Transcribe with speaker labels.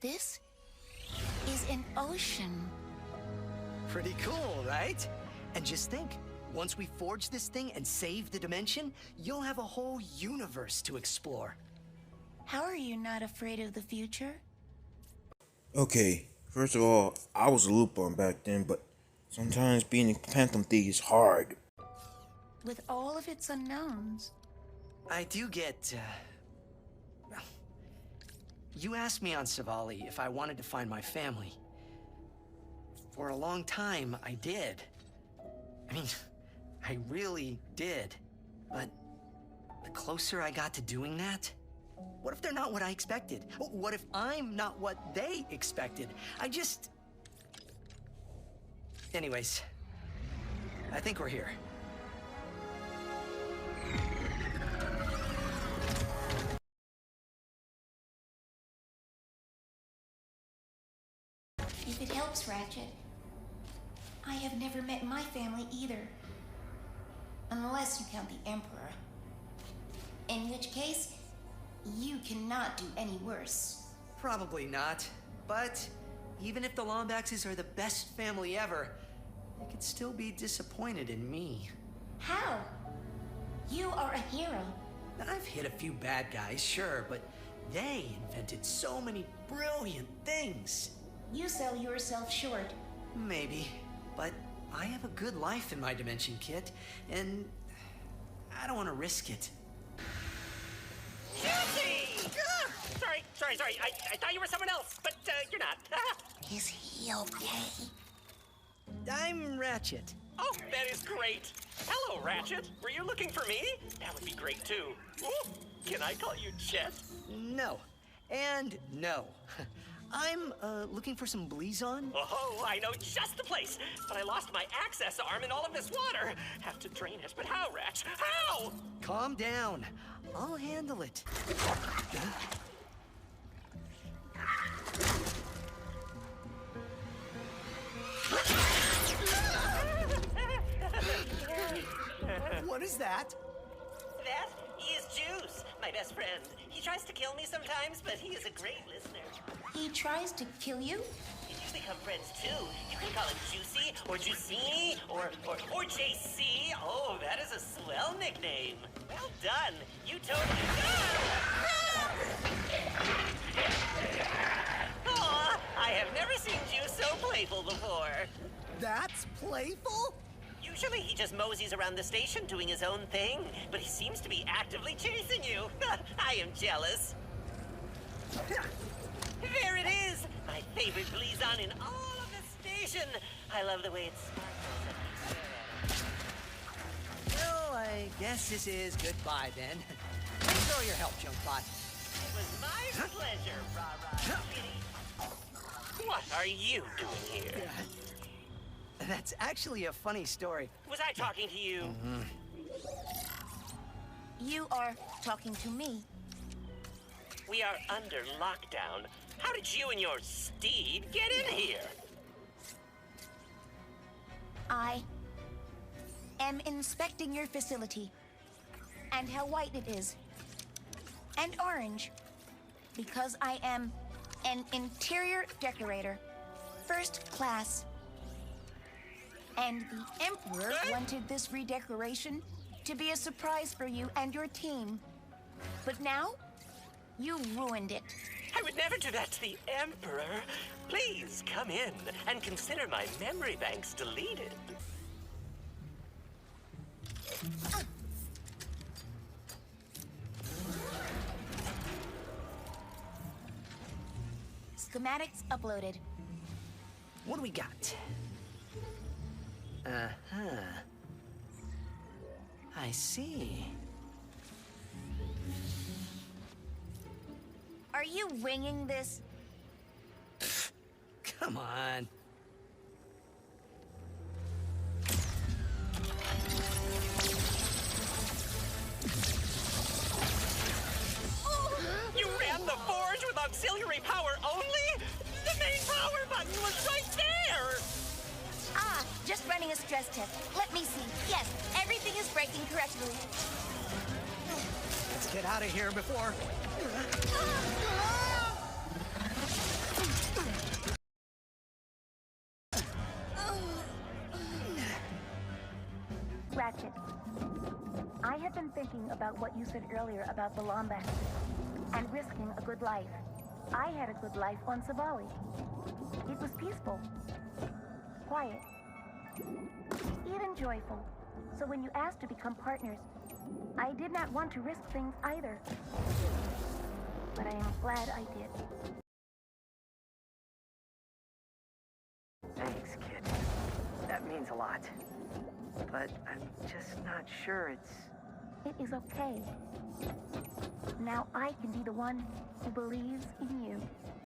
Speaker 1: This is an ocean.
Speaker 2: Pretty cool, right? And just think, once we forge this thing and save the dimension, you'll have a whole universe to explore.
Speaker 1: How are you not afraid of the future?
Speaker 3: Okay, first of all, I was a Lupin back then, but sometimes being a Phantom Thief is hard.
Speaker 1: With all of its unknowns.
Speaker 2: I do get, well, you asked me on Savali if I wanted to find my family. For a long time, I did. I mean, I really did. But the closer I got to doing that, what if they're not what I expected? What if I'm not what they expected? Anyways, I think we're here.
Speaker 1: If it helps, Ratchet, I have never met my family either. Unless you count the Emperor. In which case, you cannot do any worse.
Speaker 2: Probably not, but even if the Lombaxes are the best family ever, they could still be disappointed in me.
Speaker 1: How? You are a hero.
Speaker 2: I've hit a few bad guys, sure, but they invented so many brilliant things.
Speaker 1: You sell yourself short.
Speaker 2: Maybe, but I have a good life in my dimension, Kit, and I don't want to risk it.
Speaker 4: Juicy! Sorry. I thought you were someone else, but you're not.
Speaker 1: Is he okay?
Speaker 2: I'm Ratchet.
Speaker 4: Oh, that is great. Hello, Ratchet. Were you looking for me? That would be great, too. Ooh, can I call you Chet?
Speaker 2: No, and no. I'm looking for some Blizon.
Speaker 4: Oh, I know just the place. But I lost my access arm in all of this water. Have to drain it, but how, Ratch? How?
Speaker 2: Calm down. I'll handle it. What is that?
Speaker 4: That is Juice, my best friend. He tries to kill me sometimes, but he is a great listener.
Speaker 1: He tries to kill you?
Speaker 4: You two become friends too. You can call him Juicy or Juicini or JC. Oh, that is a swell nickname. Well done. You totally Aw, I have never seen Juice so playful before.
Speaker 2: That's playful?
Speaker 4: Usually he just moseys around the station doing his own thing, but he seems to be actively chasing you. I am jealous. There it is! My favorite Blizon in all of the station! I love the way it sparkles.
Speaker 2: Well, I guess this is goodbye then. Thanks for all your help, Junkbot.
Speaker 4: It was my pleasure, rah-rah kitty. What are you doing here?
Speaker 2: That's actually a funny story.
Speaker 4: Was I talking to you?
Speaker 1: You are talking to me.
Speaker 4: We are under lockdown. How did you and your steed get in here?
Speaker 1: I am inspecting your facility. And how white it is. And orange. Because I am an interior decorator. First class. And the Emperor wanted this redecoration to be a surprise for you and your team. But now, you ruined it.
Speaker 4: I would never do that to the Emperor. Please come in and consider my memory banks deleted.
Speaker 1: Schematics uploaded.
Speaker 2: What do we got? I see.
Speaker 1: Are you winging this?
Speaker 2: Come on.
Speaker 4: You ran the forge with auxiliary power only? The main power button was right there!
Speaker 1: Ah, just running a stress test. Let me see. Yes, everything is breaking correctly.
Speaker 2: Let's get out of here before...
Speaker 1: Ratchet. I have been thinking about what you said earlier about the Lombax and risking a good life. I had a good life on Savali. It was peaceful, quiet, even joyful. So when you asked to become partners, I did not want to risk things either. But I am glad I did.
Speaker 2: Thanks, kid. That means a lot. But I'm just not sure it's...
Speaker 1: It is okay. Now I can be the one who believes in you.